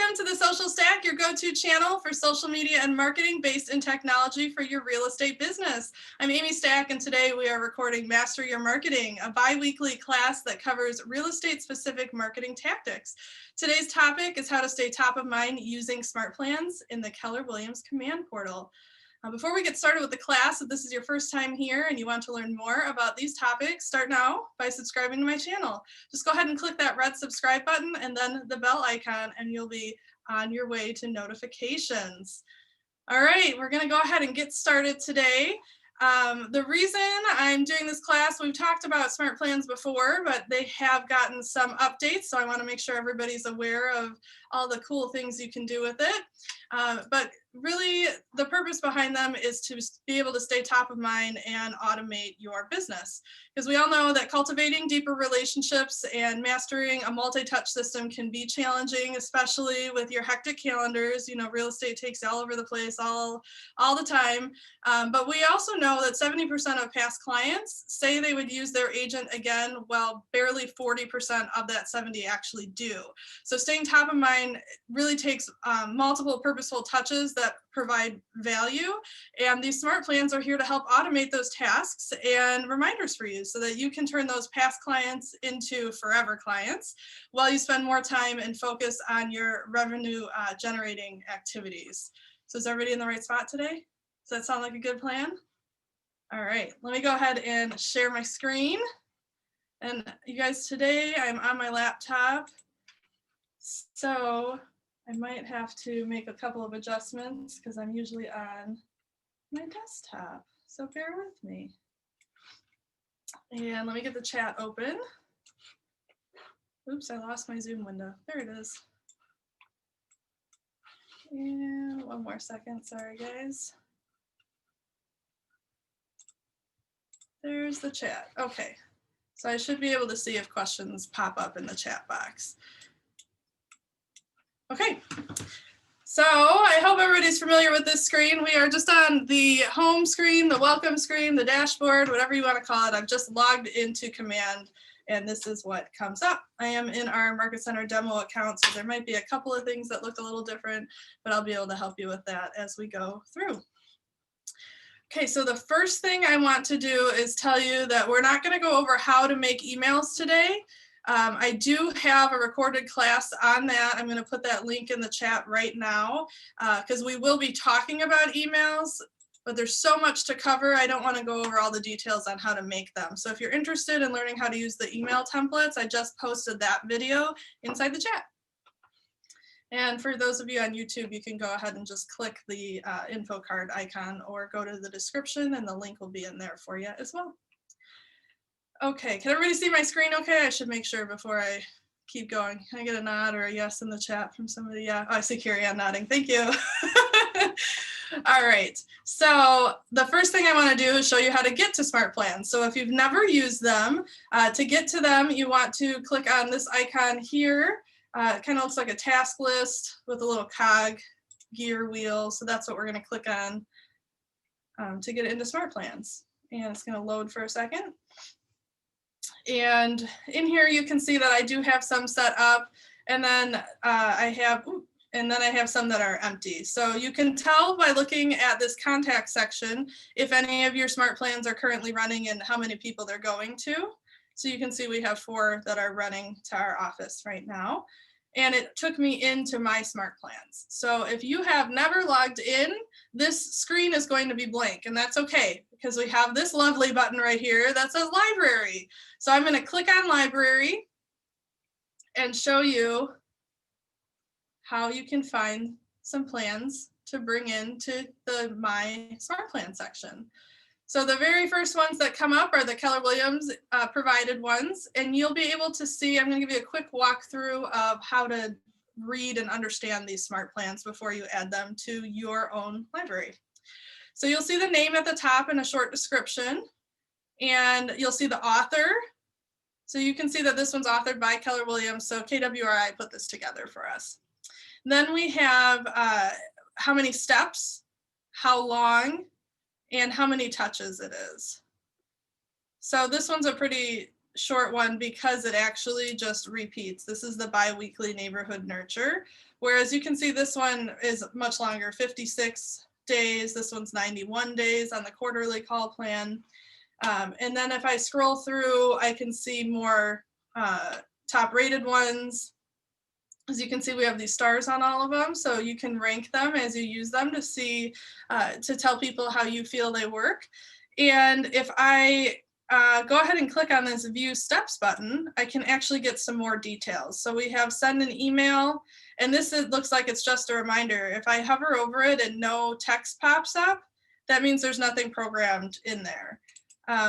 Welcome to the Social Stack, your go-to channel for social media and marketing based in technology for your real estate business. I'm Amy Stack, and today we are recording Master Your Marketing, a bi-weekly class that covers real estate-specific marketing tactics. Today's topic is how to stay top of mind using SmartPlans in the Keller Williams Command Portal. Before we get started with the class, if this is your first time here and you want to learn more about these topics, start now by subscribing to my channel. Just go ahead and click that red subscribe button and then the bell icon, and you'll be on your way to notifications. All right, we're going to go ahead and get started today. The reason I'm doing this class, we've talked about SmartPlans before, but they have gotten some updates, so I want to make sure everybody's aware of all the cool things you can do with it. But really, the purpose behind them is to be able to stay top of mind and automate your business. Because we all know that cultivating deeper relationships and mastering a multi-touch system can be challenging, especially with your hectic calendars. You know, real estate takes all over the place all the time. But we also know that 70% of past clients say they would use their agent again, while barely 40% of that 70 actually do. So staying top of mind really takes multiple purposeful touches that provide value, and these SmartPlans are here to help automate those tasks and reminders for you so that you can turn those past clients into forever clients while you spend more time and focus on your revenue generating activities. So is everybody in the right spot today? Does that sound like a good plan? All right, let me go ahead and share my screen. And you guys, today I'm on my laptop, so I might have to make a couple of adjustments because I'm usually on my desktop, so bear with me. And let me get the chat open. Oops, I lost my Zoom window. There it is. And one more second, sorry guys. There's the chat. Okay, so I should be able to see if questions pop up in the chat box. Okay, so I hope everybody's familiar with this screen. We are just on the home screen, the welcome screen, the dashboard, whatever you want to call it. I've just logged into Command, and this is what comes up. I am in our Market Center demo account, so there might be a couple of things that look a little different, but I'll be able to help you with that as we go through. Okay, so the first thing I want to do is tell you that we're not going to go over how to make emails today. I do have a recorded class on that. I'm going to put that link in the chat right now because we will be talking about emails, but there's so much to cover. I don't want to go over all the details on how to make them. So if you're interested in learning how to use the email templates, I just posted that video inside the chat. And for those of you on YouTube, you can go ahead and just click the info card icon or go to the description and the link will be in there for you as well. Okay, can everybody see my screen okay? I should make sure before I keep going. Can I get a nod or a yes in the chat from somebody? Yeah, oh, I see Carrie Ann nodding. Thank you. All right, so the first thing I want to do is show you how to get to SmartPlans. So if you've never used them, to get to them, you want to click on this icon here. It kind of looks like a task list with a little cog gear wheel. So that's what we're going to click on to get into SmartPlans. And it's going to load for a second. And in here you can see that I do have some set up, and then I have some that are empty. So you can tell by looking at this contact section if any of your SmartPlans are currently running and how many people they're going to. So you can see we have 4 that are running to our office right now. And it took me into my SmartPlans. So if you have never logged in, this screen is going to be blank, and that's okay because we have this lovely button right here that says library. So I'm going to click on library and show you how you can find some plans to bring into the My SmartPlan section. So the very first ones that come up are the Keller Williams provided ones, and you'll be able to see, I'm going to give you a quick walkthrough of how to read and understand these SmartPlans before you add them to your own library. So you'll see the name at the top and a short description, and you'll see the author. So you can see that this one's authored by Keller Williams, so KWRI put this together for us. Then we have how many steps, how long, and how many touches it is. So this one's a pretty short one because it actually just repeats. This is the bi-weekly neighborhood nurture, whereas you can see this one is much longer, 56 days. This one's 91 days on the quarterly call plan. And then if I scroll through, I can see more top rated ones. As you can see, we have these stars on all of them, so you can rank them as you use them to see, to tell people how you feel they work. And if I go ahead and click on this view steps button, I can actually get some more details. So we have send an email, and this looks like it's just a reminder. If I hover over it and no text pops up, that means there's nothing programmed in there.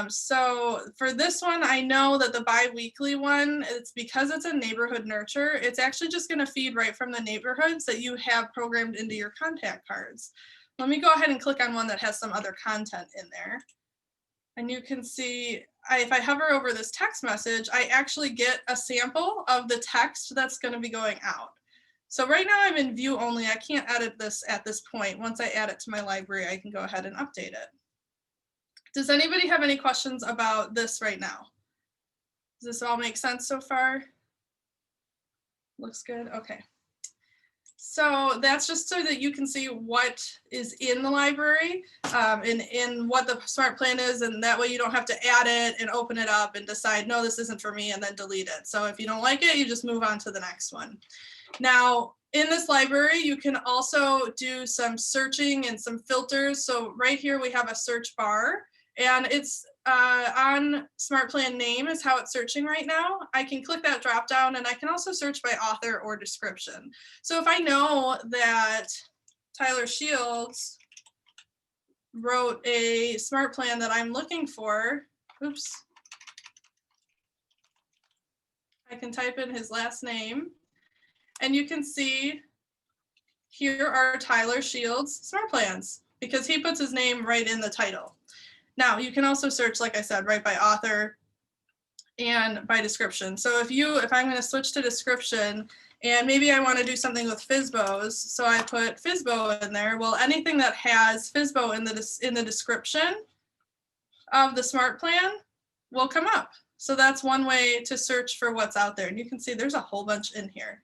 So for this one, I know that the bi-weekly one, it's because it's a neighborhood nurture, it's actually just going to feed right from the neighborhoods that you have programmed into your contact cards. Let me go ahead and click on one that has some other content in there. And you can see, if I hover over this text message, I actually get a sample of the text that's going to be going out. So right now I'm in view only. I can't edit this at this point. Once I add it to my library, I can go ahead and update it. Does anybody have any questions about this right now? Does this all make sense so far? Looks good. Okay. So that's just so that you can see what is in the library and what the smart plan is, and that way you don't have to add it and open it up and decide, no, this isn't for me, and then delete it. So if you don't like it, you just move on to the next one. Now, in this library, you can also do some searching and some filters. So right here we have a search bar, and it's on SmartPlan name is how it's searching right now. I can click that drop down, and I can also search by author or description. So if I know that Tyler Shields wrote a SmartPlan that I'm looking for, oops, I can type in his last name, and you can see here are Tyler Shields SmartPlans because he puts his name right in the title. Now you can also search, like I said, right by author and by description. So if I'm going to switch to description, and maybe I want to do something with FSBOs, so I put FSBO in there. Well, anything that has FSBO in the description of the SmartPlan will come up. So that's one way to search for what's out there. And you can see there's a whole bunch in here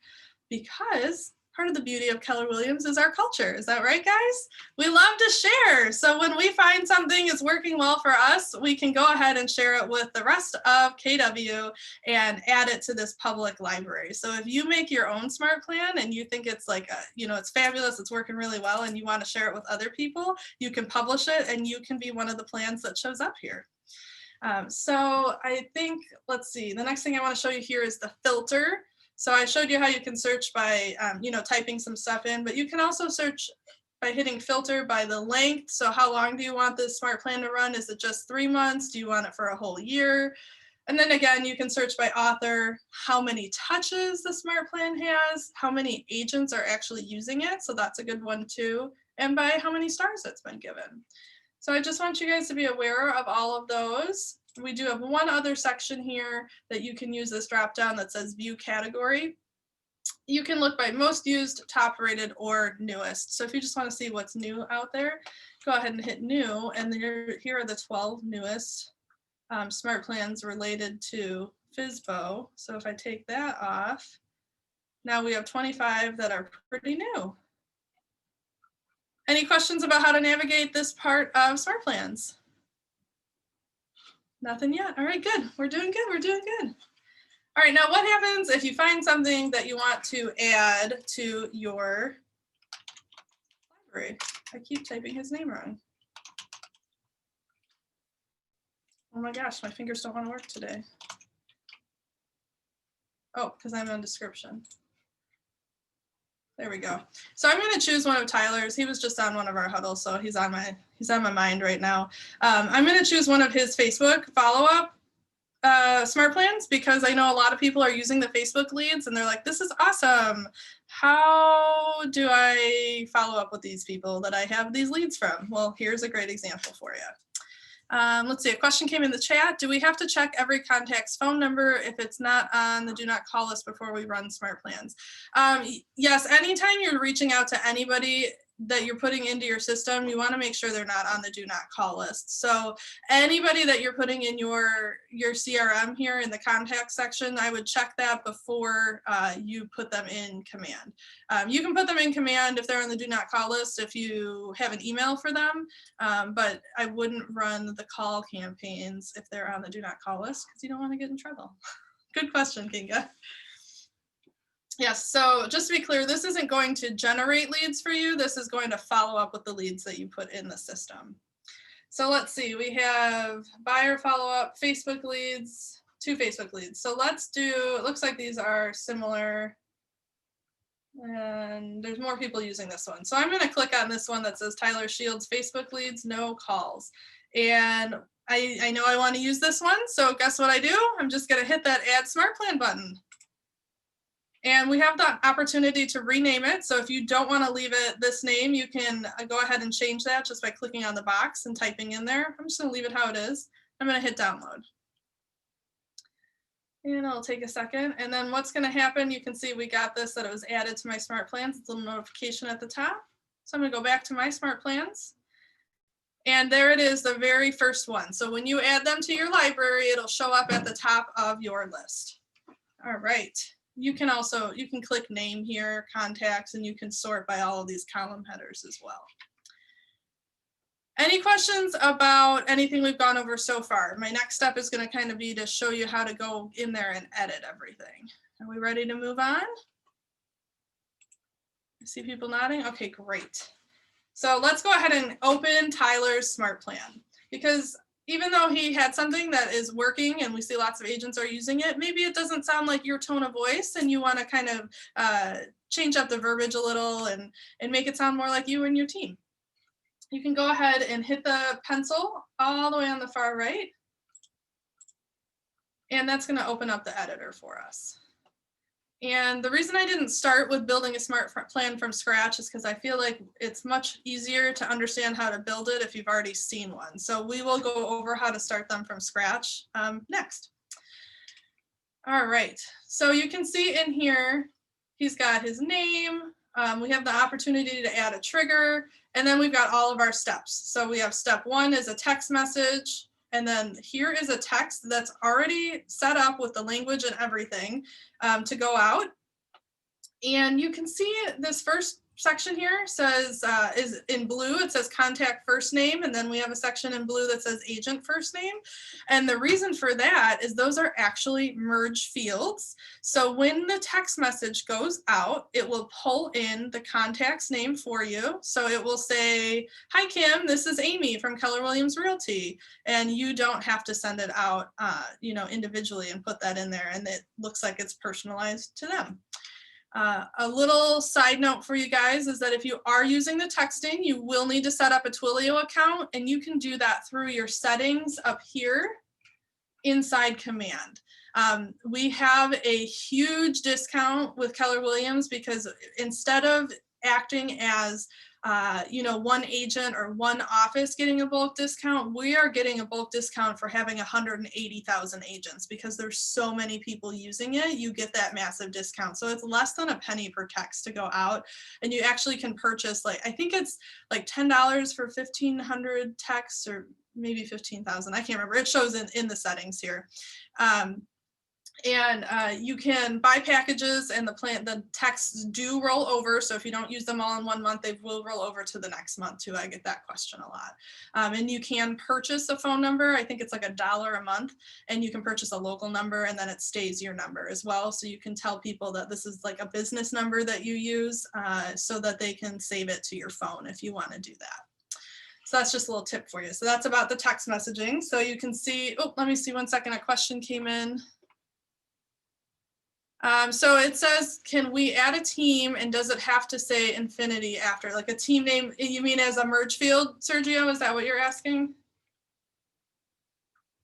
because part of the beauty of Keller Williams is our culture. Is that right, guys? We love to share. So when we find something is working well for us, we can go ahead and share it with the rest of KW and add it to this public library. So if you make your own smart plan and you think it's like, it's fabulous, it's working really well, and you want to share it with other people, you can publish it and you can be one of the plans that shows up here. So I think, let's see, the next thing I want to show you here is the filter. So I showed you how you can search by, typing some stuff in, but you can also search by hitting filter by the length. So how long do you want this smart plan to run? Is it just 3 months? Do you want it for a whole year? And then again, you can search by author, how many touches the smart plan has, how many agents are actually using it. So that's a good one too. And by how many stars it's been given. So I just want you guys to be aware of all of those. We do have one other section here that you can use this drop down that says view category. You can look by most used, top rated, or newest. So if you just want to see what's new out there, go ahead and hit new, and here are the 12 newest smart plans related to FSBO. So if I take that off, now we have 25 that are pretty new. Any questions about how to navigate this part of smart plans? Nothing yet. All right, good. We're doing good. We're doing good. All right, now what happens if you find something that you want to add to your library? I keep typing his name wrong. Oh my gosh, my fingers don't want to work today. Oh, because I'm on description. There we go. So I'm going to choose one of Tyler's. He was just on one of our huddles, so he's on my mind right now. I'm going to choose one of his Facebook follow-up smart plans because I know a lot of people are using the Facebook leads and they're like, this is awesome. How do I follow up with these people that I have these leads from? Well, here's a great example for you. Let's see, a question came in the chat. Do we have to check every contact's phone number if it's not on the do not call list before we run smart plans? Yes, anytime you're reaching out to anybody, that you're putting into your system, you want to make sure they're not on the do not call list. So anybody that you're putting in your CRM here in the contact section, I would check that before you put them in command. You can put them in command if they're on the do not call list if you have an email for them, but I wouldn't run the call campaigns if they're on the do not call list because you don't want to get in trouble. Good question, Kinga. Yes, so just to be clear, this isn't going to generate leads for you. This is going to follow up with the leads that you put in the system. So let's see, we have buyer follow-up, Facebook leads, 2 Facebook leads. So let's do, it looks like these are similar. And there's more people using this one. So I'm going to click on this one that says Tyler Shields Facebook leads, no calls. And I know I want to use this one. So guess what I do? I'm just going to hit that Add SmartPlan button. And we have the opportunity to rename it. So if you don't want to leave it this name, you can go ahead and change that just by clicking on the box and typing in there. I'm just going to leave it how it is. I'm going to hit download. And it'll take a second. And then what's going to happen, you can see we got this, that it was added to my SmartPlans. It's a little notification at the top. So I'm going to go back to my SmartPlans. And there it is, the very first one. So when you add them to your library, it'll show up at the top of your list. All right. You can click name here, contacts, and you can sort by all of these column headers as well. Any questions about anything we've gone over so far? My next step is going to kind of be to show you how to go in there and edit everything. Are we ready to move on? I see people nodding. Okay, great. So let's go ahead and open Tyler's SmartPlan, because even though he had something that is working and we see lots of agents are using it, maybe it doesn't sound like your tone of voice and you want to kind of change up the verbiage a little and make it sound more like you and your team. You can go ahead and hit the pencil all the way on the far right. And that's going to open up the editor for us. And the reason I didn't start with building a SmartPlan from scratch is because I feel like it's much easier to understand how to build it if you've already seen one. So we will go over how to start them from scratch next. All right, so you can see in here, he's got his name. We have the opportunity to add a trigger, and then we've got all of our steps. So we have step 1 is a text message. And then here is a text that's already set up with the language and everything to go out. And you can see this first section here says, is in blue, it says contact first name. And then we have a section in blue that says agent first name. And the reason for that is those are actually merge fields. So when the text message goes out, it will pull in the contact's name for you. So it will say, hi, Kim, this is Amy from Keller Williams Realty. And you don't have to send it out, individually and put that in there. And it looks like it's personalized to them. A little side note for you guys is that if you are using the texting, you will need to set up a Twilio account, and you can do that through your settings up here inside command. We have a huge discount with Keller Williams because instead of acting as one agent or one office getting a bulk discount, we are getting a bulk discount for having 180,000 agents because there's so many people using it. You get that massive discount. So it's less than a penny per text to go out, and you actually can purchase, I think it's like $10 for 1,500 texts, or maybe 15,000. I can't remember. It shows in the settings here. And you can buy packages, and the texts do roll over. So if you don't use them all in 1 month, they will roll over to the next month too. I get that question a lot. And you can purchase a phone number. I think it's like $1 a month, and you can purchase a local number, and then it stays your number as well. So you can tell people that this is like a business number that you use so that they can save it to your phone if you want to do that. So that's just a little tip for you. So that's about the text messaging. So you can see, let me see 1 second, a question came in. So it says, can we add a team, and does it have to say infinity after, like a team name? You mean as a merge field, Sergio? Is that what you're asking?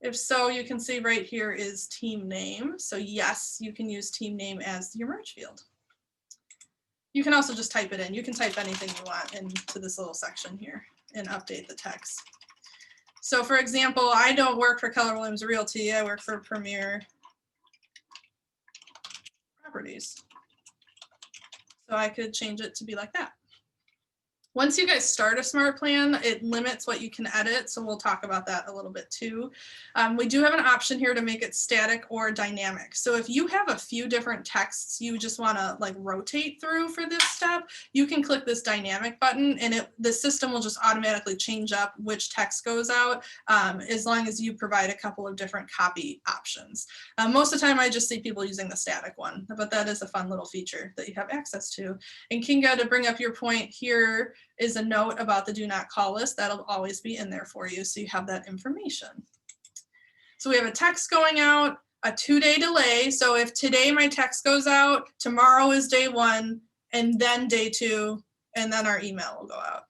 If so, you can see right here is team name. So yes, you can use team name as your merge field. You can also just type it in. You can type anything you want into this little section here and update the text. So for example, I don't work for Keller Williams Realty. I work for Premier Properties. So I could change it to be like that. Once you guys start a smart plan, it limits what you can edit. So we'll talk about that a little bit too. We do have an option here to make it static or dynamic. So if you have a few different texts you just want to like rotate through for this step, you can click this dynamic button and the system will just automatically change up which text goes out as long as you provide a couple of different copy options. Most of the time I just see people using the static one, but that is a fun little feature that you have access to. And Kinga, to bring up your point here, is a note about the do not call list. That'll always be in there for you, so you have that information. So we have a text going out, a 2-day delay. So if today my text goes out, tomorrow is day 1, and then day 2, and then our email will go out.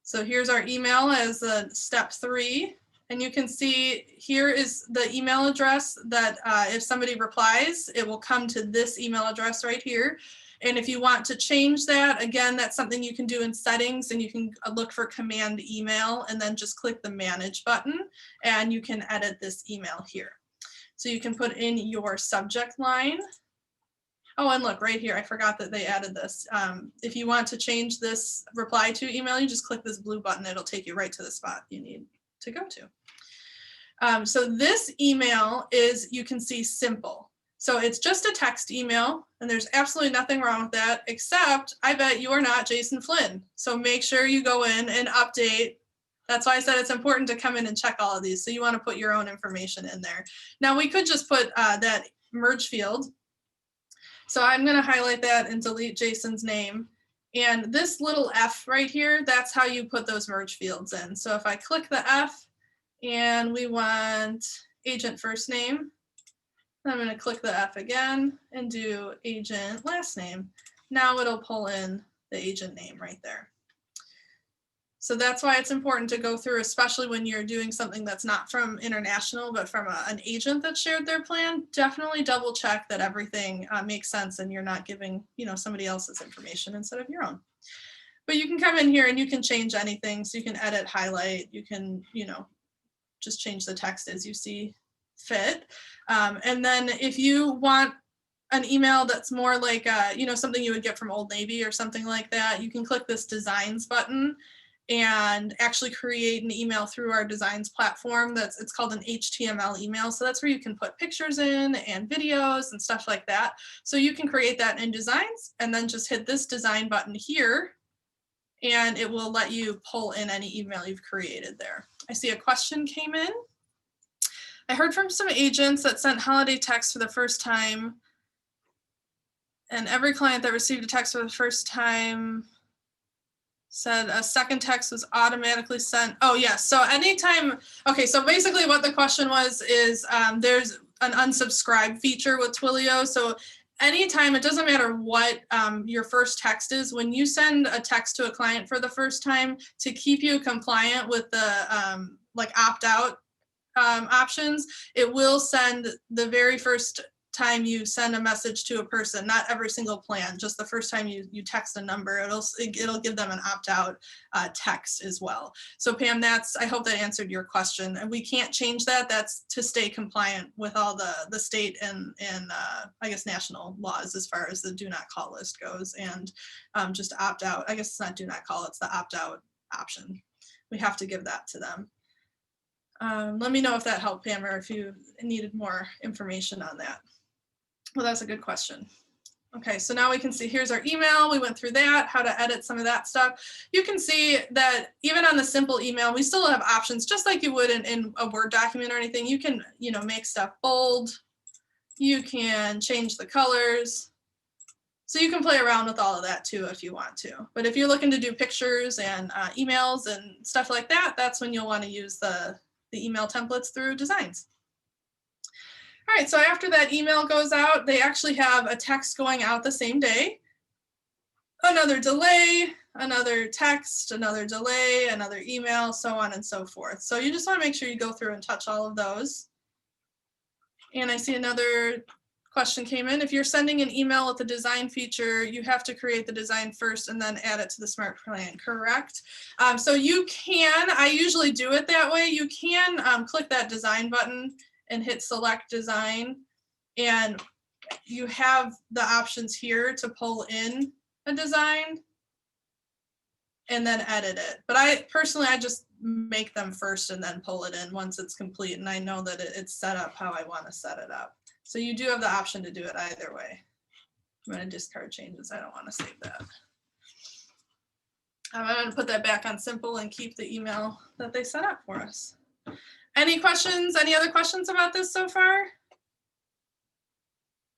So here's our email as step 3. And you can see here is the email address that if somebody replies, it will come to this email address right here. And if you want to change that, again, that's something you can do in settings, and you can look for command email and then just click the manage button and you can edit this email here. So you can put in your subject line. Oh, and look right here, I forgot that they added this. If you want to change this reply to email, you just click this blue button. It'll take you right to the spot you need to go to. So this email is, you can see, simple. So it's just a text email, and there's absolutely nothing wrong with that, except I bet you are not Jason Flynn. So make sure you go in and update. That's why I said it's important to come in and check all of these. So you want to put your own information in there. Now we could just put that merge field. So I'm going to highlight that and delete Jason's name. And this little F right here, that's how you put those merge fields in. So if I click the F and we want agent first name, I'm going to click the F again and do agent last name. Now it'll pull in the agent name right there. So that's why it's important to go through, especially when you're doing something that's not from international, but from an agent that shared their plan. Definitely double check that everything makes sense and you're not giving, somebody else's information instead of your own. But you can come in here and you can change anything. So you can edit, highlight, you can, just change the text as you see fit. And then if you want an email that's more like, something you would get from Old Navy or something like that, you can click this designs button and actually create an email through our designs platform. It's called an HTML email. So that's where you can put pictures in and videos and stuff like that. So you can create that in designs and then just hit this design button here and it will let you pull in any email you've created there. I see a question came in. I heard from some agents that sent holiday texts for the first time, and every client that received a text for the first time said a second text was automatically sent. Oh yes, so anytime, okay, so basically what the question was is there's an unsubscribe feature with Twilio. So anytime, it doesn't matter what your first text is, when you send a text to a client for the first time, to keep you compliant with the opt-out options, it will send the very first time you send a message to a person, not every single plan, just the first time you text a number, it'll give them an opt-out text as well. So Pam, I hope that answered your question. And we can't change that. That's to stay compliant with all the state and I guess national laws as far as the do not call list goes, and just opt out. I guess it's not do not call, it's the opt-out option. We have to give that to them. Let me know if that helped, Pam, or if you needed more information on that. Well, that's a good question. Okay, so now we can see, here's our email. We went through that, how to edit some of that stuff. You can see that even on the simple email, we still have options, just like you would in a Word document or anything. You can, make stuff bold. You can change the colors. So you can play around with all of that too if you want to. But if you're looking to do pictures and emails and stuff like that, that's when you'll want to use the email templates through designs. All right, so after that email goes out, they actually have a text going out the same day, another delay, another text, another delay, another email, so on and so forth. So you just want to make sure you go through and touch all of those. And I see another question came in. If you're sending an email with the design feature, you have to create the design first and then add it to the SmartPlan, correct? So you can, I usually do it that way. You can click that design button and hit select design, and you have the options here to pull in a design. and then edit it. But I personally, I just make them first and then pull it in once it's complete, and I know that it's set up how I want to set it up. So you do have the option to do it either way. I'm going to discard changes. I don't want to save that. I'm going to put that back on simple and keep the email that they set up for us. Any questions? Any other questions about this so far?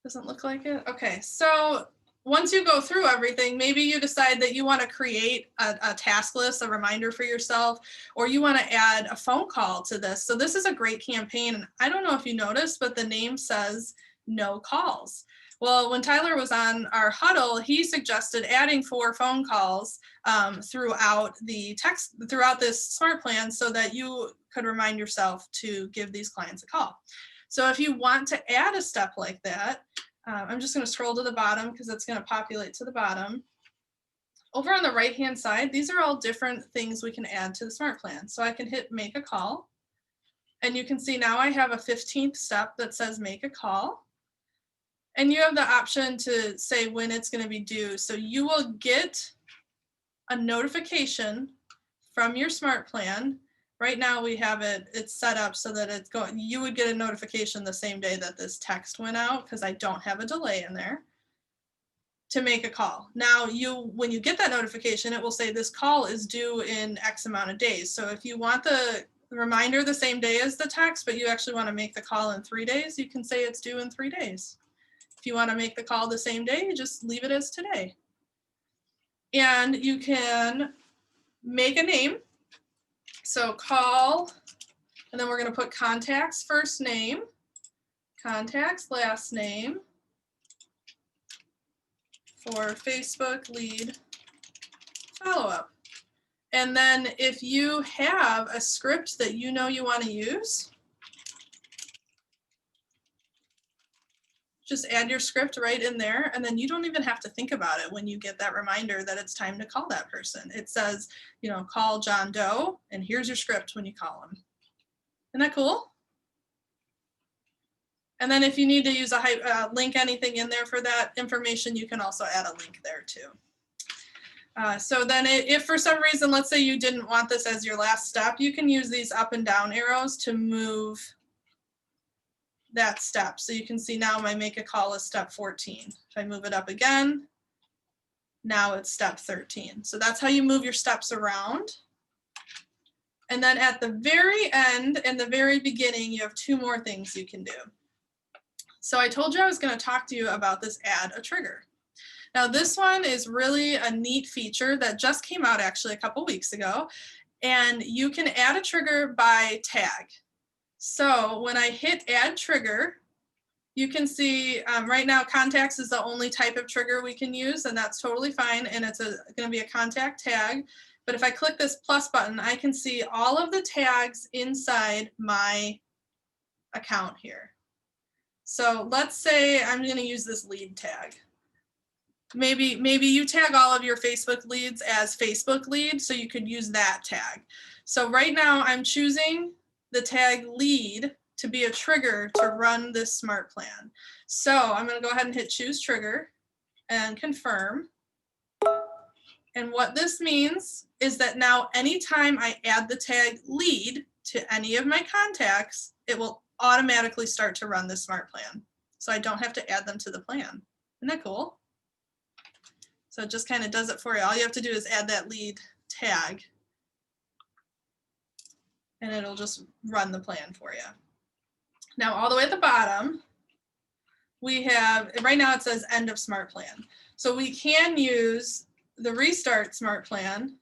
Doesn't look like it. Okay, so once you go through everything, maybe you decide that you want to create a task list, a reminder for yourself, or you want to add a phone call to this. So this is a great campaign. I don't know if you noticed, but the name says no calls. Well, when Tyler was on our huddle, he suggested adding 4 phone calls throughout this smart plan so that you could remind yourself to give these clients a call. So if you want to add a step like that, I'm just going to scroll to the bottom because it's going to populate to the bottom. Over on the right-hand side, these are all different things we can add to the smart plan. So I can hit make a call, and you can see now I have a 15th step that says make a call. And you have the option to say when it's going to be due. So you will get a notification from your smart plan. Right now we have it's set up so that it's going, you would get a notification the same day that this text went out, because I don't have a delay in there, to make a call. Now when you get that notification, it will say this call is due in X amount of days. So if you want the reminder the same day as the text, but you actually want to make the call in 3 days, you can say it's due in 3 days. If you want to make the call the same day, you just leave it as today. And you can make a name. So call, and then we're going to put contacts first name, contacts last name for Facebook lead follow-up. And then if you have a script that you know you want to use, just add your script right in there, and then you don't even have to think about it when you get that reminder that it's time to call that person. It says, you know, call John Doe, and here's your script when you call him. Isn't that cool? And then if you need to use a link anything in there for that information, you can also add a link there too. So then if for some reason, let's say you didn't want this as your last step, you can use these up and down arrows to move that step. So you can see now my make a call is step 14. If I move it up again, now it's step 13. So that's how you move your steps around. And then at the very end and the very beginning, you have 2 more things you can do. So I told you I was going to talk to you about this add a trigger. Now this one is really a neat feature that just came out actually a couple weeks ago, and you can add a trigger by tag. So when I hit add trigger, you can see right now contacts is the only type of trigger we can use, and that's totally fine, and it's going to be a contact tag. But if I click this plus button, I can see all of the tags inside my account here. So let's say I'm going to use this lead tag. Maybe you tag all of your Facebook leads as Facebook lead, so you could use that tag. So right now I'm choosing the tag lead to be a trigger to run this smart plan. So I'm going to go ahead and hit choose trigger and confirm. And what this means is that now anytime I add the tag lead to any of my contacts, it will automatically start to run the smart plan. So I don't have to add them to the plan. Isn't that cool? So it just kind of does it for you. All you have to do is add that lead tag, and it'll just run the plan for you. Now, all the way at the bottom, we have, right now it says end of smart plan. So we can use the restart smart plan,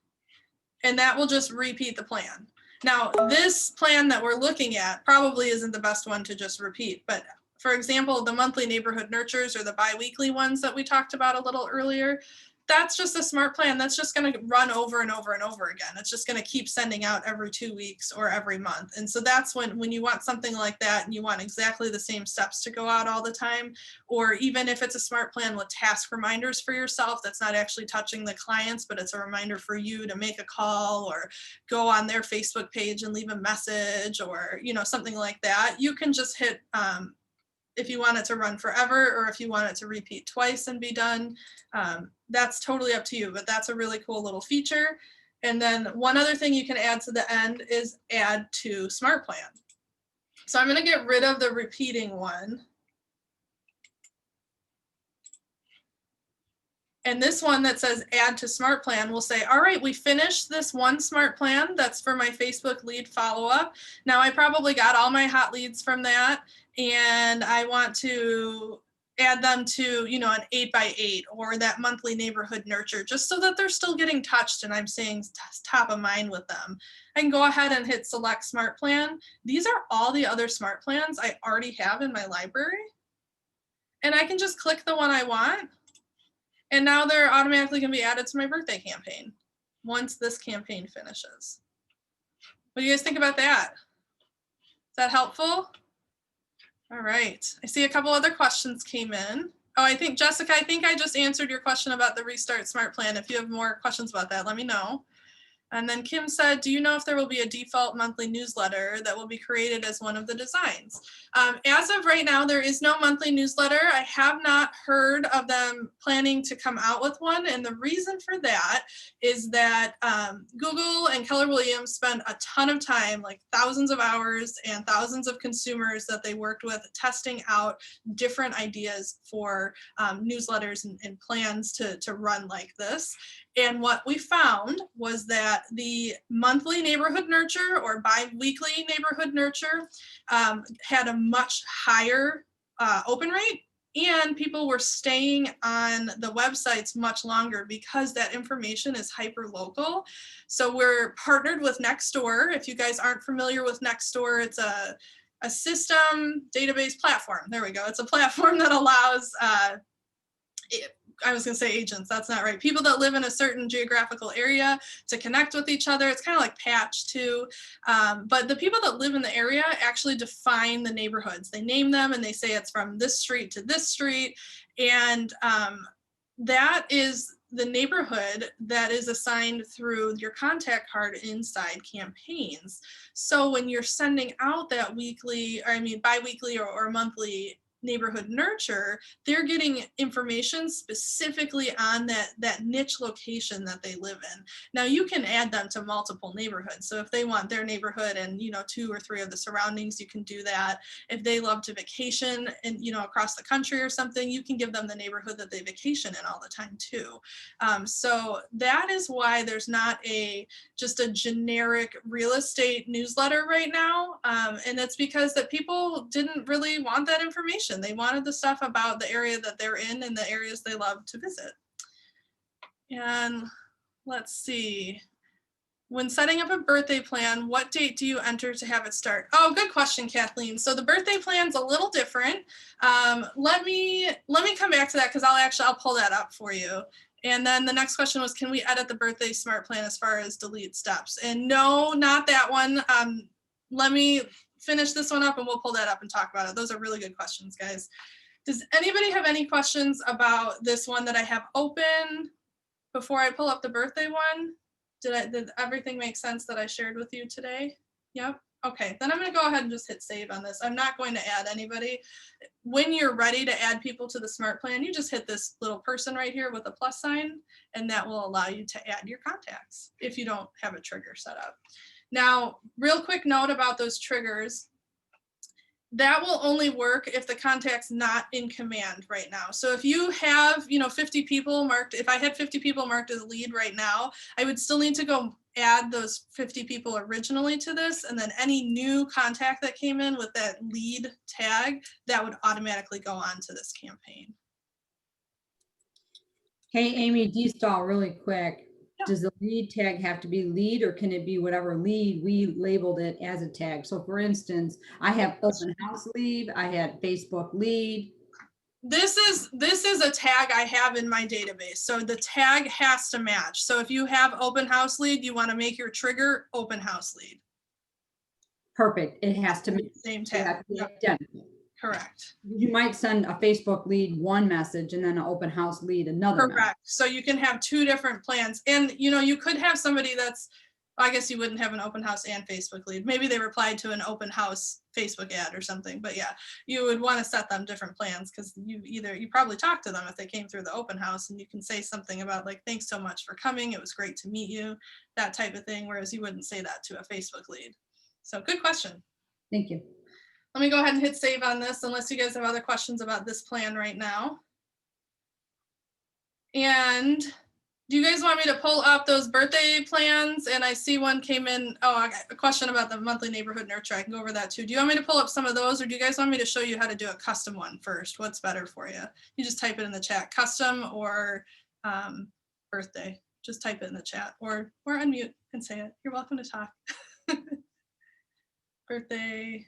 and that will just repeat the plan. Now, this plan that we're looking at probably isn't the best one to just repeat, but for example, the monthly neighborhood nurtures or the biweekly ones that we talked about a little earlier, that's just a smart plan that's just going to run over and over and over again. It's just going to keep sending out every 2 weeks or every month. And so that's when you want something like that and you want exactly the same steps to go out all the time, or even if it's a smart plan with task reminders for yourself that's not actually touching the clients, but it's a reminder for you to make a call or go on their Facebook page and leave a message or, you know, something like that, you can just hit if you want it to run forever or if you want it to repeat twice and be done. That's totally up to you, but that's a really cool little feature. And then one other thing you can add to the end is add to SmartPlan. So I'm going to get rid of the repeating one. And this one that says add to SmartPlan will say, all right, we finished this one SmartPlan that's for my Facebook lead follow-up. Now I probably got all my hot leads from that, and I want to add them to, you know, an 8x8 or that monthly neighborhood nurture, just so that they're still getting touched and I'm staying top of mind with them. I can go ahead and hit select SmartPlan. These are all the other SmartPlans I already have in my library. And I can just click the one I want. And now they're automatically going to be added to my birthday campaign once this campaign finishes. What do you guys think about that? Is that helpful? All right. I see a couple other questions came in. Oh, I think, Jessica, I think I just answered your question about the Restart SmartPlan. If you have more questions about that, let me know. And then Kim said, do you know if there will be a default monthly newsletter that will be created as one of the designs? As of right now, there is no monthly newsletter. I have not heard of them planning to come out with one. And the reason for that is that Google and Keller Williams spent a ton of time, like thousands of hours and thousands of consumers that they worked with, testing out different ideas for newsletters and plans to run like this. And what we found was that the monthly neighborhood nurture or bi-weekly neighborhood nurture had a much higher open rate, and people were staying on the websites much longer because that information is hyper local. So we're partnered with Nextdoor. If you guys aren't familiar with Nextdoor, it's a system database platform. There we go. It's a platform that allows I was going to say agents, that's not right. People that live in a certain geographical area to connect with each other. It's kind of like Patch too. But the people that live in the area actually define the neighborhoods. They name them and they say it's from this street to this street. And that is the neighborhood that is assigned through your contact card inside campaigns. So when you're sending out that weekly, or I mean, bi-weekly or monthly neighborhood nurture, they're getting information specifically on that niche location that they live in. Now you can add them to multiple neighborhoods. So if they want their neighborhood and 2 or 3 of the surroundings, you can do that. If they love to vacation and across the country or something, you can give them the neighborhood that they vacation in all the time too. So that is why there's not just a generic real estate newsletter right now. And it's because that people didn't really want that information. They wanted the stuff about the area that they're in and the areas they love to visit. And let's see. When setting up a birthday plan, what date do you enter to have it start? Oh, good question, Kathleen. So the birthday plan's a little different. Let me come back to that because I'll pull that up for you. And then the next question was, can we edit the birthday smart plan as far as delete steps? And no, not that one. Let me finish this one up and we'll pull that up and talk about it. Those are really good questions, guys. Does anybody have any questions about this one that I have open before I pull up the birthday one? Did everything make sense that I shared with you today? Yep. Okay, then I'm going to go ahead and just hit save on this. I'm not going to add anybody. When you're ready to add people to the smart plan, you just hit this little person right here with a plus sign, and that will allow you to add your contacts if you don't have a trigger set up. Now, real quick note about those triggers. That will only work if the contact's not in command right now. So if you have, 50 people marked, if I had 50 people marked as lead right now, I would still need to go add those 50 people originally to this. And then any new contact that came in with that lead tag, that would automatically go on to this campaign. Hey, Amy, destall really quick. Yeah. Does the lead tag have to be lead, or can it be whatever lead we labeled it as a tag? So for instance, I have open house lead, I had Facebook lead. This is a tag I have in my database. So the tag has to match. So if you have open house lead, you want to make your trigger open house lead. Perfect. It has to be the same tag. Identical. Correct. You might send a Facebook lead one message and then an open house lead another. Correct. So you can have 2 different plans, and you could have somebody that's I guess you wouldn't have an open house and Facebook lead. Maybe they replied to an open house Facebook ad or something, but yeah, you would want to set them different plans because you probably talked to them if they came through the open house, and you can say something about like, thanks so much for coming. It was great to meet you, that type of thing. Whereas you wouldn't say that to a Facebook lead. So good question. Thank you. Let me go ahead and hit save on this unless you guys have other questions about this plan right now. And do you guys want me to pull up those birthday plans? And I see one came in. Oh, I got a question about the monthly neighborhood nurture. I can go over that too. Do you want me to pull up some of those, or do you guys want me to show you how to do a custom one first? What's better for you? You just type it in the chat, custom or birthday. Just type it in the chat or unmute and say it. You're welcome to talk. Birthday,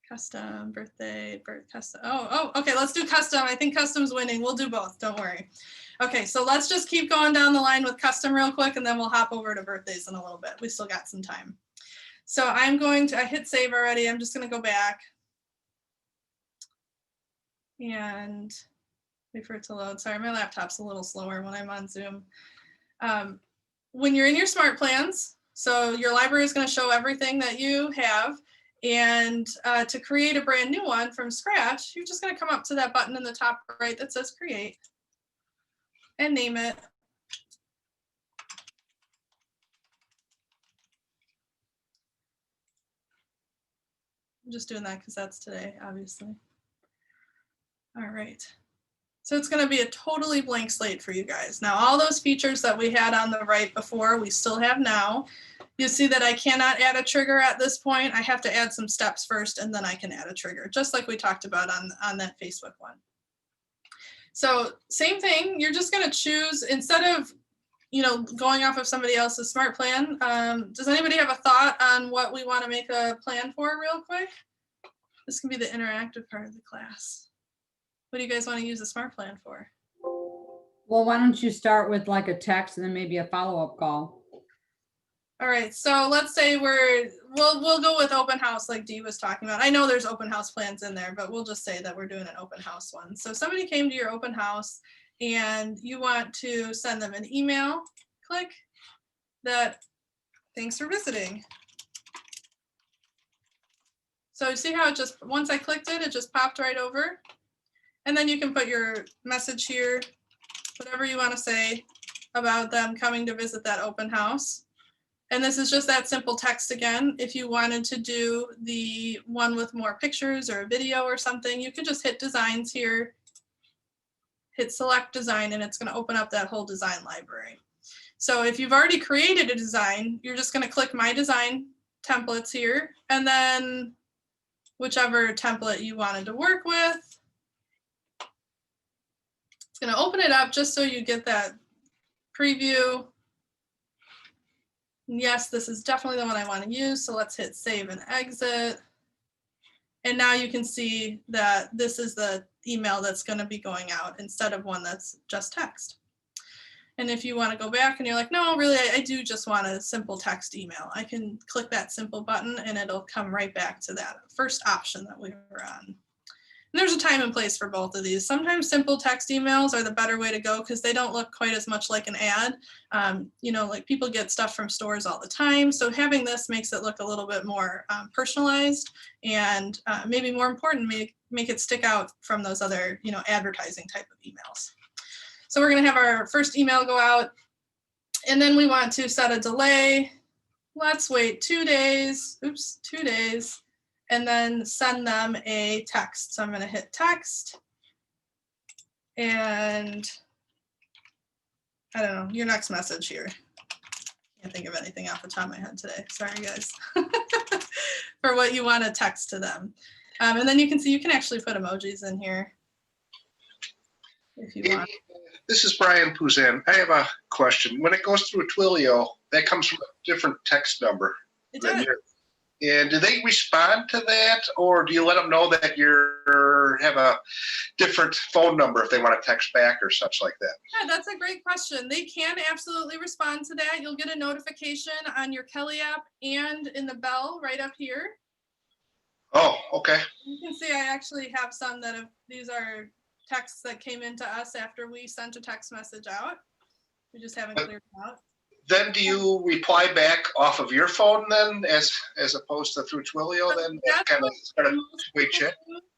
custom, birthday, custom. Oh, okay, let's do custom. I think custom's winning. We'll do both, don't worry. Okay, so let's just keep going down the line with custom real quick, and then we'll hop over to birthdays in a little bit. We still got some time. So I'm going to, I hit save already. I'm just gonna go back and wait for it to load. Sorry, my laptop's a little slower when I'm on Zoom. When you're in your SmartPlans, so your library is gonna show everything that you have. And to create a brand new one from scratch, you're just going to come up to that button in the top right that says create and name it. I'm just doing that because that's today, obviously. All right. So it's going to be a totally blank slate for you guys. Now, all those features that we had on the right before, we still have now. You'll see that I cannot add a trigger at this point. I have to add some steps first, and then I can add a trigger, just like we talked about on that Facebook one. So same thing, you're just going to choose, instead of going off of somebody else's smart plan, does anybody have a thought on what we want to make a plan for real quick? This can be the interactive part of the class. What do you guys want to use a smart plan for? Well, why don't you start with like a text and then maybe a follow-up call? All right, so let's say we'll go with open house like Dee was talking about. I know there's open house plans in there, but we'll just say that we're doing an open house one. So somebody came to your open house and you want to send them an email, click that, thanks for visiting. So see how it just, once I clicked it, it just popped right over. And then you can put your message here, whatever you want to say about them coming to visit that open house. And this is just that simple text again. If you wanted to do the one with more pictures or a video or something, you could just hit designs here, hit select design, and it's going to open up that whole design library. So if you've already created a design, you're just going to click my design templates here, and then whichever template you wanted to work with. It's going to open it up just so you get that preview. Yes, this is definitely the one I want to use. So let's hit save and exit. And now you can see that this is the email that's going to be going out instead of one that's just text. And if you want to go back and you're like, no, really, I do just want a simple text email, I can click that simple button and it'll come right back to that first option that we were on. And there's a time and place for both of these. Sometimes simple text emails are the better way to go because they don't look quite as much like an ad. Like people get stuff from stores all the time. So having this makes it look a little bit more personalized and maybe more important, make it stick out from those other, advertising type of emails. So we're going to have our first email go out, and then we want to set a delay. Let's wait 2 days. Oops, 2 days. And then send them a text. So I'm going to hit text, and I don't know, your next message here. Can't think of anything off the top of my head today. Sorry, guys. For what you want to text to them. And then you can see you can actually put emojis in here if you want. This is Brian Puzan. I have a question. When it goes through Twilio, that comes from a different text number. It does. And do they respond to that, or do you let them know that you have a different phone number if they want to text back or such like that? Yeah, that's a great question. They can absolutely respond to that. You'll get a notification on your Kelly app and in the bell right up here. Oh, okay. You can see I actually have some that have, these are texts that came into us after we sent a text message out. We just haven't cleared them out. then do you reply back off of your phone then, as opposed to through Twilio then? That's kind of two-way chat.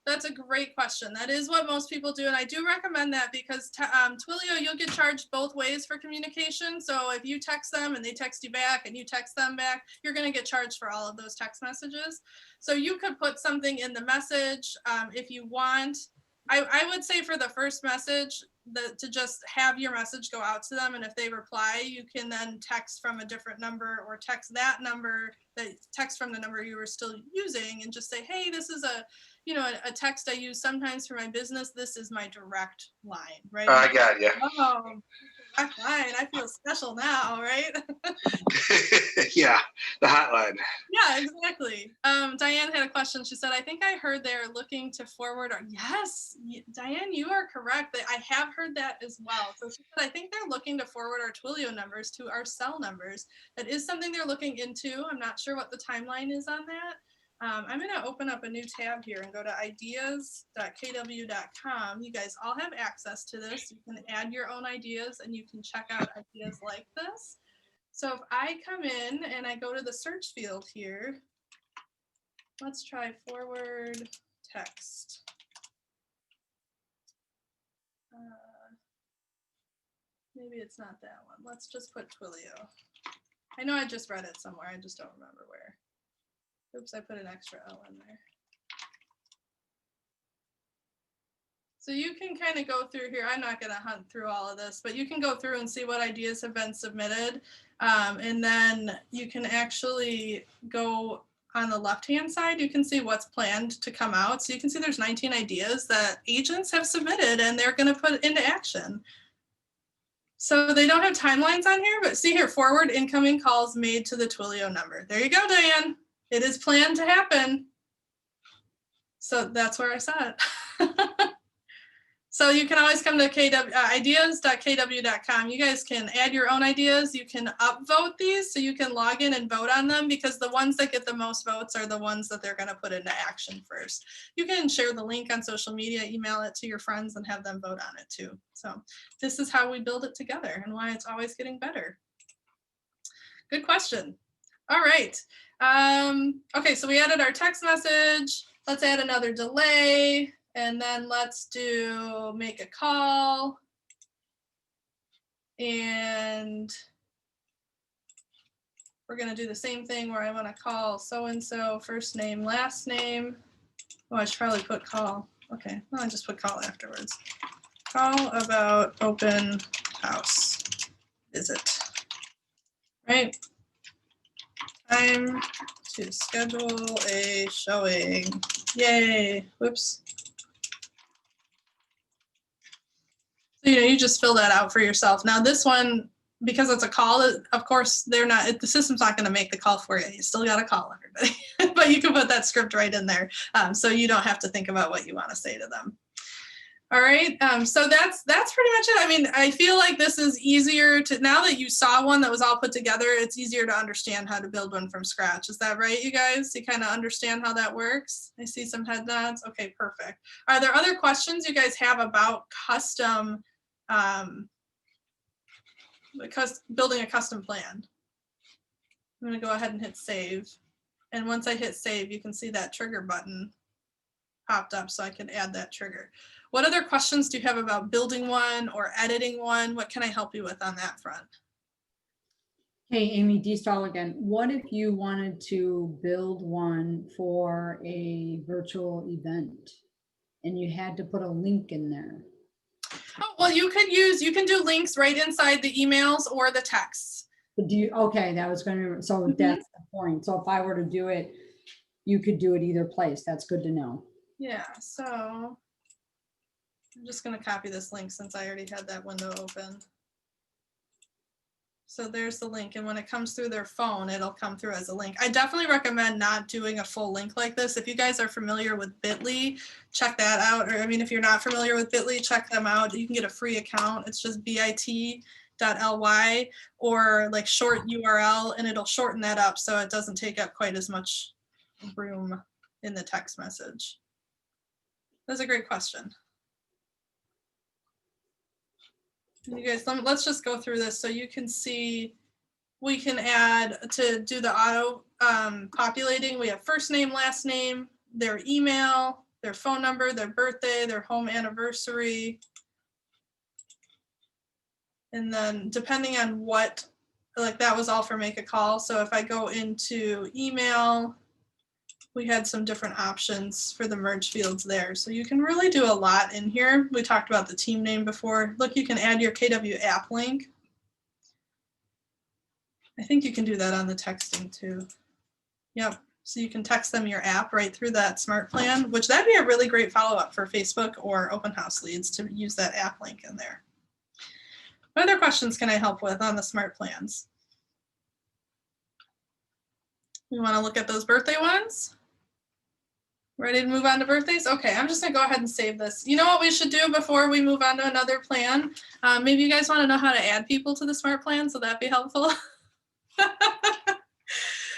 That's a great question. That is what most people do. And I do recommend that because Twilio, you'll get charged both ways for communication. So if you text them and they text you back and you text them back, you're going to get charged for all of those text messages. So you could put something in the message if you want. I would say for the first message to just have your message go out to them. And if they reply, you can then text from a different number or text that number, text from the number you were still using and just say, hey, this is a text I use sometimes for my business. This is my direct line, right? I got you. Oh, direct line. I feel special now, right? Yeah, the hotline. Yeah, exactly. Diane had a question. She said, I think I heard they're looking to forward. Yes, Diane, you are correct. I have heard that as well. So she said, I think they're looking to forward our Twilio numbers to our cell numbers. That is something they're looking into. I'm not sure what the timeline is on that. I'm going to open up a new tab here and go to ideas.kw.com. You guys all have access to this. You can add your own ideas and you can check out ideas like this. So if I come in and I go to the search field here, let's try forward text. Maybe it's not that one. Let's just put Twilio. I know I just read it somewhere. I just don't remember where. Oops, I put an extra L in there. So you can kind of go through here. I'm not going to hunt through all of this, but you can go through and see what ideas have been submitted. And then you can actually go on the left-hand side. You can see what's planned to come out. So you can see there's 19 ideas that agents have submitted and they're going to put into action. So they don't have timelines on here, but see here, forward incoming calls made to the Twilio number. There you go, Diane. It is planned to happen. So that's where I saw it. So you can always come to ideas.kw.com. You guys can add your own ideas. You can upvote these so you can log in and vote on them because the ones that get the most votes are the ones that they're going to put into action first. You can share the link on social media, email it to your friends and have them vote on it too. So this is how we build it together and why it's always getting better. Good question. All right. Okay, so we added our text message. Let's add another delay. And then let's do make a call. And we're going to do the same thing where I want to call so-and-so first name, last name. Oh, I should probably put call. Okay, well, I just put call afterwards. Call about open house visit. Right? Time to schedule a showing. Yay. Whoops. So, you just fill that out for yourself. Now this one, because it's a call, of course, the system's not going to make the call for you. You still got to call everybody, but you can put that script right in there. So you don't have to think about what you want to say to them. All right, so that's pretty much it. I mean, I feel like this is easier to, now that you saw one that was all put together, it's easier to understand how to build one from scratch. Is that right, you guys? You kind of understand how that works? I see some head nods. Okay, perfect. Are there other questions you guys have about custom, building a custom plan? I'm gonna go ahead and hit save. And once I hit save, you can see that trigger button popped up so I can add that trigger. What other questions do you have about building one or editing one? What can I help you with on that front? Hey, Amy, D-Stall again. What if you wanted to build one for a virtual event and you had to put a link in there? Oh, well, you can do links right inside the emails or the texts. But okay, that was going to, so that's the point. So if I were to do it, you could do it either place. That's good to know. Yeah, so I'm just going to copy this link since I already had that window open. So there's the link, and when it comes through their phone, it'll come through as a link. I definitely recommend not doing a full link like this. If you guys are familiar with Bitly, check that out. Or I mean, if you're not familiar with Bitly, check them out. You can get a free account. It's just bit.ly or like short URL, and it'll shorten that up so it doesn't take up quite as much room in the text message. That's a great question. You guys, let's just go through this so you can see we can add to do the auto populating. We have first name, last name, their email, their phone number, their birthday, their home anniversary. And then depending on what, like that was all for make a call. So if I go into email, we had some different options for the merge fields there. So you can really do a lot in here. We talked about the team name before. Look, you can add your KW app link. I think you can do that on the texting too. Yep. So you can text them your app right through that SmartPlan, which that'd be a really great follow-up for Facebook or open house leads to use that app link in there. What other questions can I help with on the SmartPlans? We want to look at those birthday ones. Ready to move on to birthdays? Okay, I'm just gonna go ahead and save this. You know what we should do before we move on to another plan? Maybe you guys want to know how to add people to the SmartPlan, so that'd be helpful.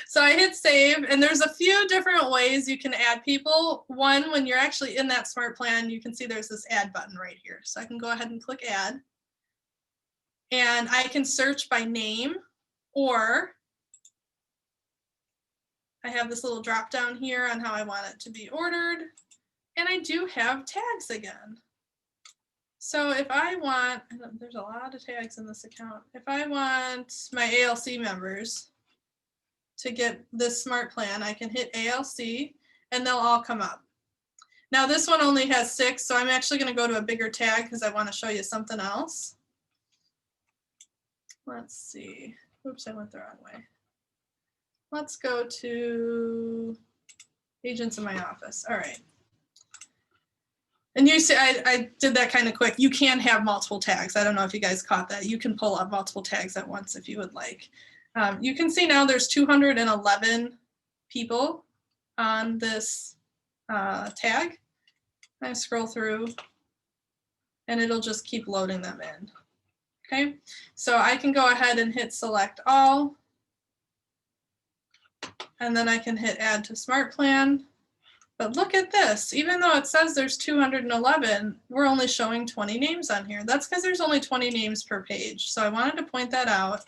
So I hit save, and there's a few different ways you can add people. One, when you're actually in that SmartPlan, you can see there's this add button right here. So I can go ahead and click add. And I can search by name, or I have this little drop down here on how I want it to be ordered. And I do have tags again. So if I want, there's a lot of tags in this account. If I want my ALC members to get this SmartPlan, I can hit ALC and they'll all come up. Now this one only has 6, so I'm actually going to go to a bigger tag because I want to show you something else. Let's see. Oops, I went the wrong way. Let's go to agents in my office. All right. And you see, I did that kind of quick. You can have multiple tags. I don't know if you guys caught that. You can pull up multiple tags at once if you would like. You can see now there's 211 people on this tag. I scroll through and it'll just keep loading them in. Okay, so I can go ahead and hit select all. And then I can hit add to SmartPlan. But look at this, even though it says there's 211, we're only showing 20 names on here. That's because there's only 20 names per page. So I wanted to point that out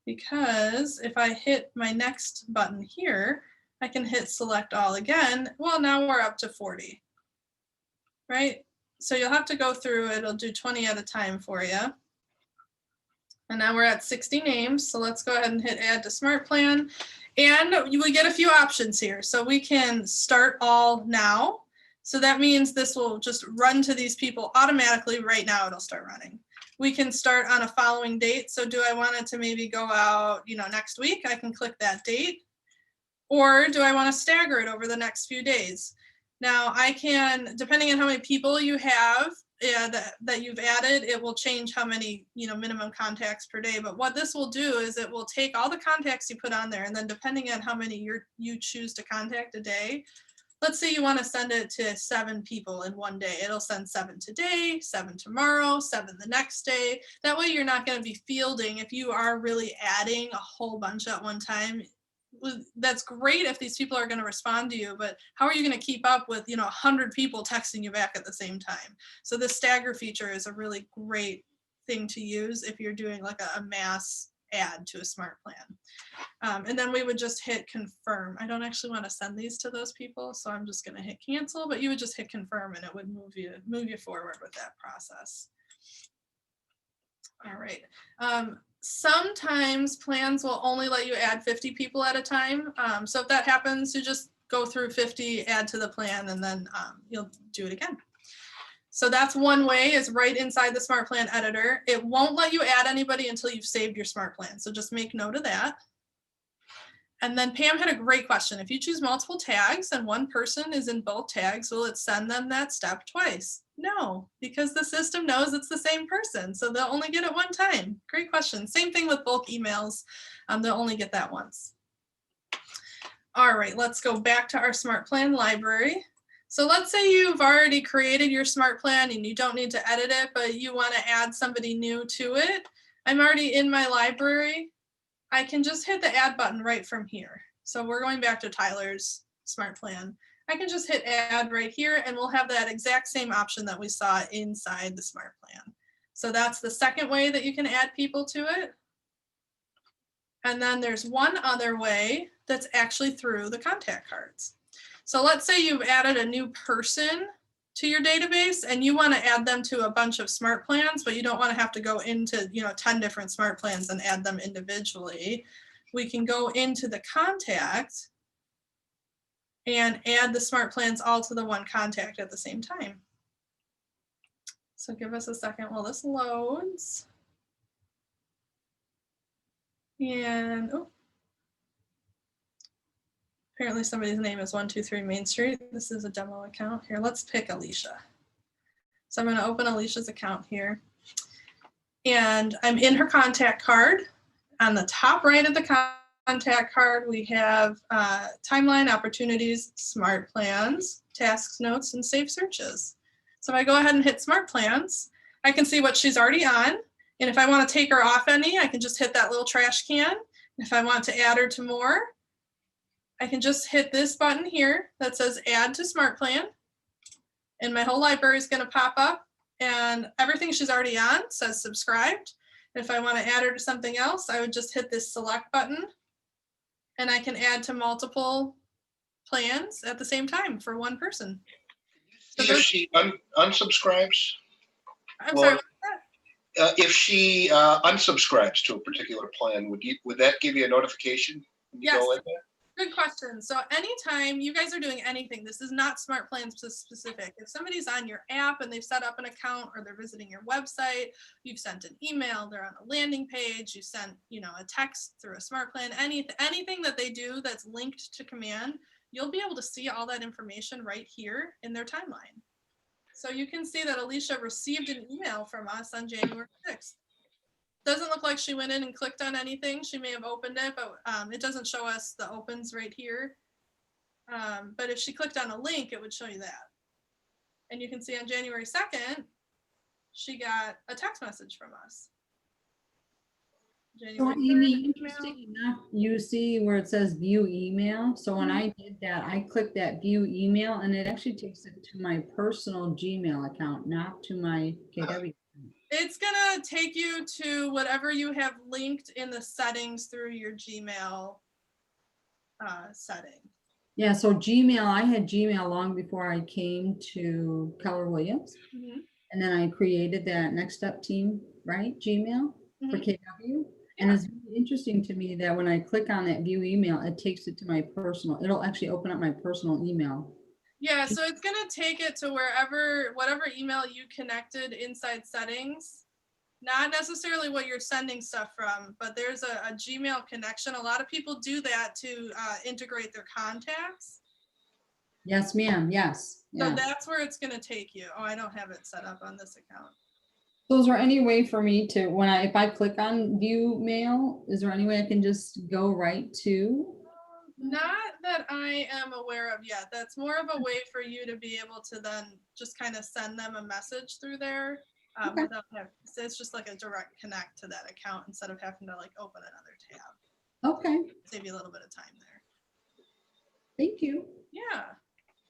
because if I hit my next button here, I can hit select all again. Well, now we're up to 40, right? So you'll have to go through, it'll do 20 at a time for you. And now we're at 60 names. So let's go ahead and hit add to SmartPlan. And we get a few options here. So we can start all now. So that means this will just run to these people automatically. Right now it'll start running. We can start on a following date. So do I want it to maybe go out, next week? I can click that date. Or do I want to stagger it over the next few days? Now I can, depending on how many people you have that you've added, it will change how many, minimum contacts per day. But what this will do is it will take all the contacts you put on there, and then depending on how many you choose to contact a day, let's say you want to send it to 7 people in one day. It'll send 7 today, 7 tomorrow, 7 the next day. That way you're not going to be fielding if you are really adding a whole bunch at one time. That's great if these people are going to respond to you, but how are you going to keep up with 100 people texting you back at the same time? So the stagger feature is a really great thing to use if you're doing like a mass add to a SmartPlan. And then we would just hit confirm. I don't actually want to send these to those people, so I'm just going to hit cancel, but you would just hit confirm and it would move you forward with that process. All right. Sometimes plans will only let you add 50 people at a time. So if that happens, you just go through 50, add to the plan, and then you'll do it again. So that's one way, is right inside the SmartPlan editor. It won't let you add anybody until you've saved your SmartPlan. So just make note of that. And then Pam had a great question. If you choose multiple tags and one person is in both tags, will it send them that step twice? No, because the system knows it's the same person. So they'll only get it one time. Great question. Same thing with bulk emails. They'll only get that once. All right, let's go back to our SmartPlan library. So let's say you've already created your SmartPlan and you don't need to edit it, but you want to add somebody new to it. I'm already in my library. I can just hit the add button right from here. So we're going back to Tyler's SmartPlan. I can just hit add right here and we'll have that exact same option that we saw inside the SmartPlan. So that's the second way that you can add people to it. And then there's one other way that's actually through the contact cards. So let's say you've added a new person to your database and you want to add them to a bunch of smart plans, but you don't want to have to go into 10 different smart plans and add them individually. We can go into the contact and add the smart plans all to the one contact at the same time. So give us a second while this loads. And apparently somebody's name is 123 Main Street. This is a demo account. Here, let's pick Alicia. So I'm going to open Alicia's account here. And I'm in her contact card. On the top right of the contact card, we have timeline, opportunities, smart plans, tasks, notes, and save searches. So if I go ahead and hit smart plans, I can see what she's already on. And if I want to take her off any, I can just hit that little trash can. If I want to add her to more, I can just hit this button here that says add to smart plan. And my whole library is going to pop up and everything she's already on says subscribed. And if I want to add her to something else, I would just hit this select button and I can add to multiple plans at the same time for one person. So if she unsubscribes? I'm sorry, what's that? If she unsubscribes to a particular plan, would that give you a notification when you Yes. go in there? Good question. So anytime you guys are doing anything, this is not smart plans specific. If somebody's on your app and they've set up an account or they're visiting your website, you've sent an email, they're on a landing page, you sent, a text through a smart plan, anything that they do that's linked to command, you'll be able to see all that information right here in their timeline. So you can see that Alicia received an email from us on January 6th. Doesn't look like she went in and clicked on anything. She may have opened it, but it doesn't show us the opens right here. But if she clicked on a link, it would show you that. And you can see on January 2nd, she got a text message from us. So Amy, interesting enough, you see where it says view email. So when I did that, I clicked that view email and it actually takes it to my personal Gmail account, not to my KW. It's gonna take you to whatever you have linked in the settings through your Gmail setting. Yeah, so Gmail, I had Gmail long before I came to Keller Williams. Mm-hmm. And then I created that Next Step team, right? Gmail for KW. And it's really interesting to me that when I click on that view email, it takes it to my personal, it'll actually open up my personal email. Yeah, so it's gonna take it to whatever email you connected inside settings, not necessarily what you're sending stuff from, but there's a Gmail connection. A lot of people do that to integrate their contacts. Yes, ma'am, yes. So that's where it's gonna take you. Oh, I don't have it set up on this account. So is there any way for me to, if I click on view mail, is there any way I can just go right to? Not that I am aware of yet. That's more of a way for you to be able to then just kind of send them a message through there. Without having, so it's just like a direct connect to that account instead of having to like open another tab. Okay. Save you a little bit of time there. Thank you. Yeah.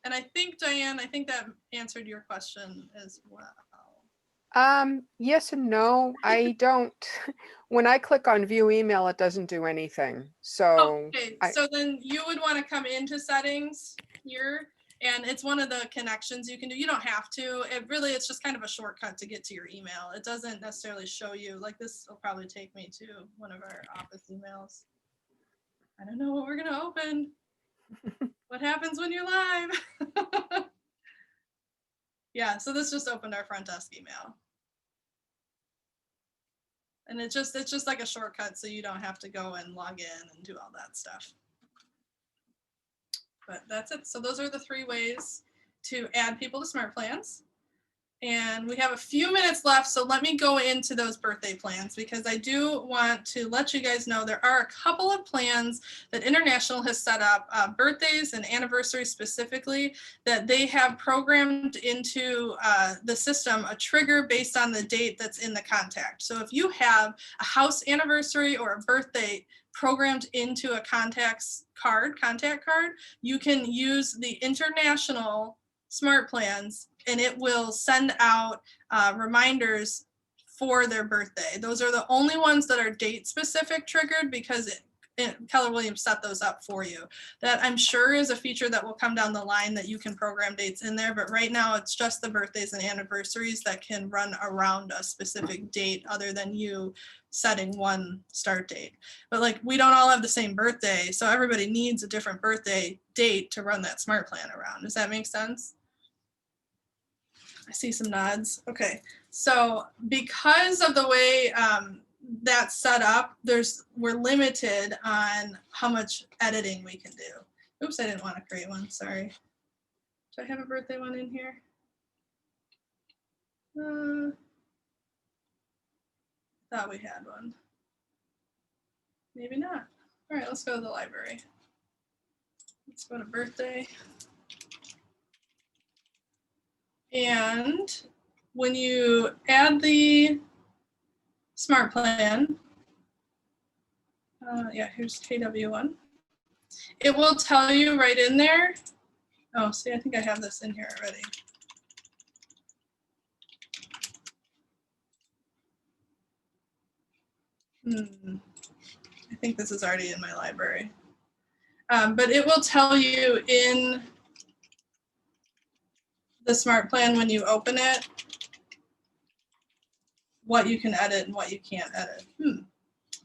And I think, Diane, that answered your question as well. Yes and no. I don't, when I click on view email, it doesn't do anything. So, okay. So then you would want to come into settings here, and it's one of the connections you can do. You don't have to. It's just kind of a shortcut to get to your email. It doesn't necessarily show you, like this will probably take me to one of our office emails. I don't know what we're going to open. What happens when you're live? Yeah, so this just opened our front desk email. And it's just like a shortcut so you don't have to go and log in and do all that stuff. But that's it. So those are the 3 ways to add people to Smart Plans. And we have a few minutes left, so let me go into those birthday plans because I do want to let you guys know there are a couple of plans that International has set up, birthdays and anniversaries specifically, that they have programmed into the system a trigger based on the date that's in the contact. So if you have a house anniversary or a birthday programmed into a contact card, you can use the International Smart Plans and it will send out reminders for their birthday. Those are the only ones that are date specific triggered because Keller Williams set those up for you. That I'm sure is a feature that will come down the line that you can program dates in there, but right now it's just the birthdays and anniversaries that can run around a specific date other than you setting one start date. But like, we don't all have the same birthday, so everybody needs a different birthday date to run that SmartPlan around. Does that make sense? I see some nods. Okay, so because of the way that's set up, we're limited on how much editing we can do. Oops, I didn't want to create one, sorry. Do I have a birthday one in here? Thought we had one. Maybe not. All right, let's go to the library. Let's go to birthday. And when you add the SmartPlan, yeah, here's KW1. It will tell you right in there. Oh, see, I think I have this in here already. I think this is already in my library. But it will tell you in the SmartPlan when you open it what you can edit and what you can't edit.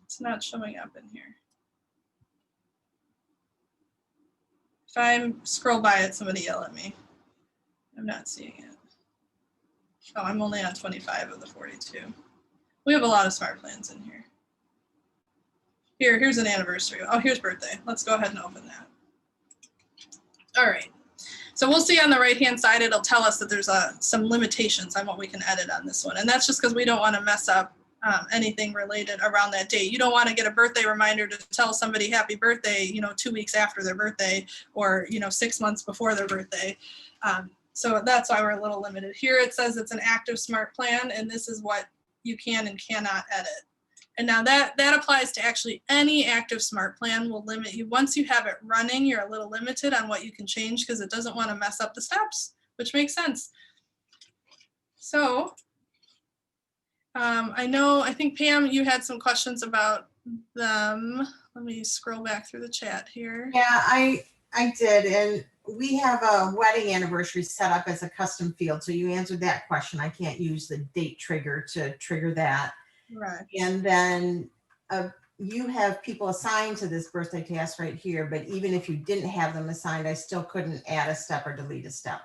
It's not showing up in here. If I scroll by it, somebody yell at me. I'm not seeing it. Oh, I'm only on 25 of the 42. We have a lot of SmartPlans in here. Here's an anniversary. Oh, here's birthday. Let's go ahead and open that. All right. So we'll see on the right-hand side, it'll tell us that there's some limitations on what we can edit on this one. And that's just because we don't want to mess up anything related around that date. You don't want to get a birthday reminder to tell somebody happy birthday, 2 weeks after their birthday or, 6 months before their birthday. So that's why we're a little limited. Here it says it's an active SmartPlan, and this is what you can and cannot edit. And now that applies to actually any active SmartPlan. Will limit you. Once you have it running, you're a little limited on what you can change because it doesn't want to mess up the steps, which makes sense. So I think Pam, you had some questions about them. Let me scroll back through the chat here. Yeah, I did. And we have a wedding anniversary set up as a custom field. So you answered that question. I can't use the date trigger to trigger that. Right. And then you have people assigned to this birthday task right here, but even if you didn't have them assigned, I still couldn't add a step or delete a step.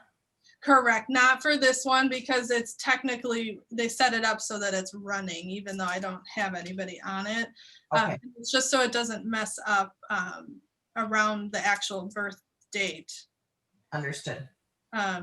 Correct. Not for this one because it's technically, they set it up so that it's running, even though I don't have anybody on it. Okay. It's just so it doesn't mess up around the actual birth date. Understood.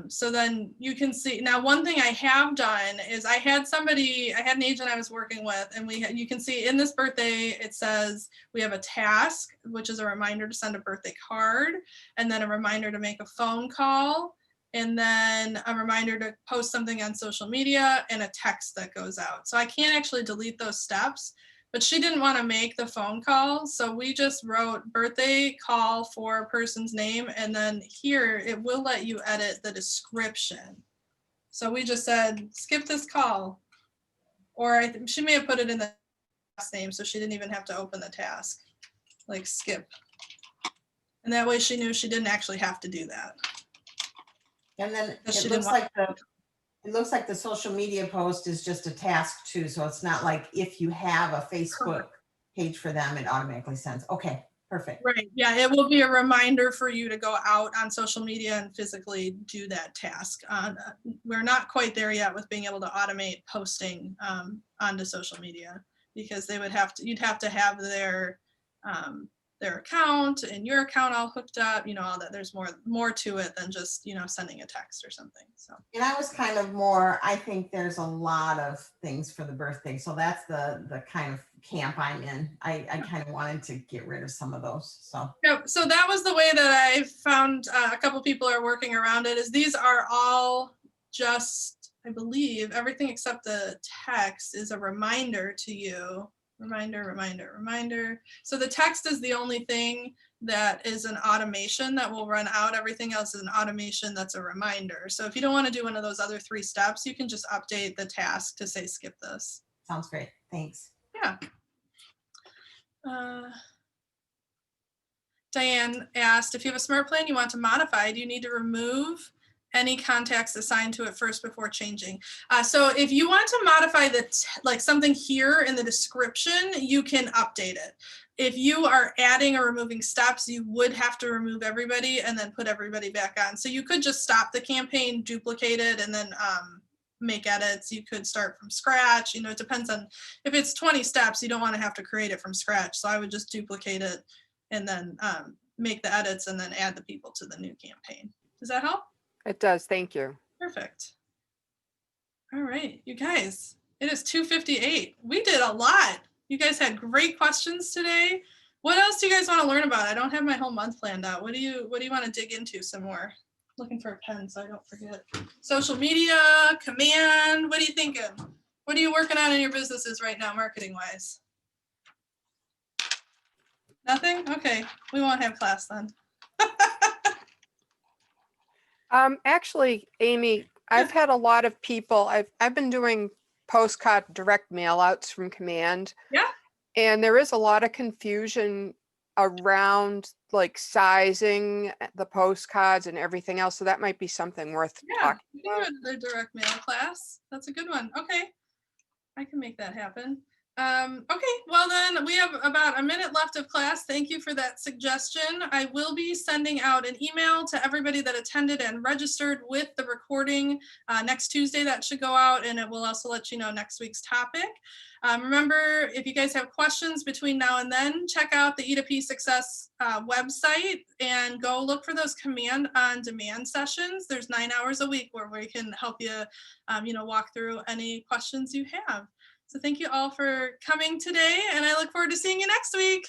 So then you can see, now one thing I have done is I had an agent I was working with, and you can see in this birthday, it says we have a task, which is a reminder to send a birthday card, and then a reminder to make a phone call, and then a reminder to post something on social media, and a text that goes out. So I can't actually delete those steps, but she didn't want to make the phone call. So we just wrote birthday call for a person's name. And then here it will let you edit the description. So we just said, skip this call. Or she may have put it in the last name, so she didn't even have to open the task, like skip. And that way she knew she didn't actually have to do that. And then it looks like the social media post is just a task too. So it's not like if you have a Facebook page for them, it automatically sends. Okay, perfect. Right. Yeah, it will be a reminder for you to go out on social media and physically do that task. We're not quite there yet with being able to automate posting onto social media because you'd have to have their account and your account all hooked up, all that. There's more to it than just, sending a text or something. So. And I was kind of I think there's a lot of things for the birthday. So that's the kind of camp I'm in. I kind of wanted to get rid of some of those. So. Yeah, so that was the way that I found a couple people are working around it, is these are all just, I believe, everything except the text is a reminder to you. Reminder, reminder, reminder. So the text is the only thing that is an automation that will run out. Everything else is an automation that's a reminder. So if you don't want to do one of those other 3 steps, you can just update the task to say skip this. Sounds great. Thanks. Yeah. Diane asked, if you have a smart plan you want to modify, do you need to remove any contacts assigned to it first before changing? So if you want to modify like something here in the description, you can update it. If you are adding or removing steps, you would have to remove everybody and then put everybody back on. So you could just stop the campaign, duplicate it, and then make edits. You could start from scratch. You know, it depends on, if it's 20 steps, you don't want to have to create it from scratch. So I would just duplicate it and then make the edits and then add the people to the new campaign. Does that help? It does. Thank you. Perfect. All right, you guys, it is 2:58. We did a lot. You guys had great questions today. What else do you guys want to learn about? I don't have my whole month planned out. What do you want to dig into some more? Looking for a pen so I don't forget. Social media, command, what are you thinking? What are you working on in your businesses right now, marketing wise? Nothing? Okay, we won't have class then. Actually, Amy, I've had a lot of people, I've been doing postcard direct mail outs from Command. Yeah. And there is a lot of confusion around like sizing the postcards and everything else. So that might be something worth talking about. The direct mail class. That's a good one. Okay. I can make that happen. Okay, well then we have about a minute left of class. Thank you for that suggestion. I will be sending out an email to everybody that attended and registered with the recording next Tuesday. That should go out, and it will also let you know next week's topic. Remember, if you guys have questions between now and then, check out the E2P Success website and go look for those command on demand sessions. There's 9 hours a week where we can help you, walk through any questions you have. So thank you all for coming today, and I look forward to seeing you next week.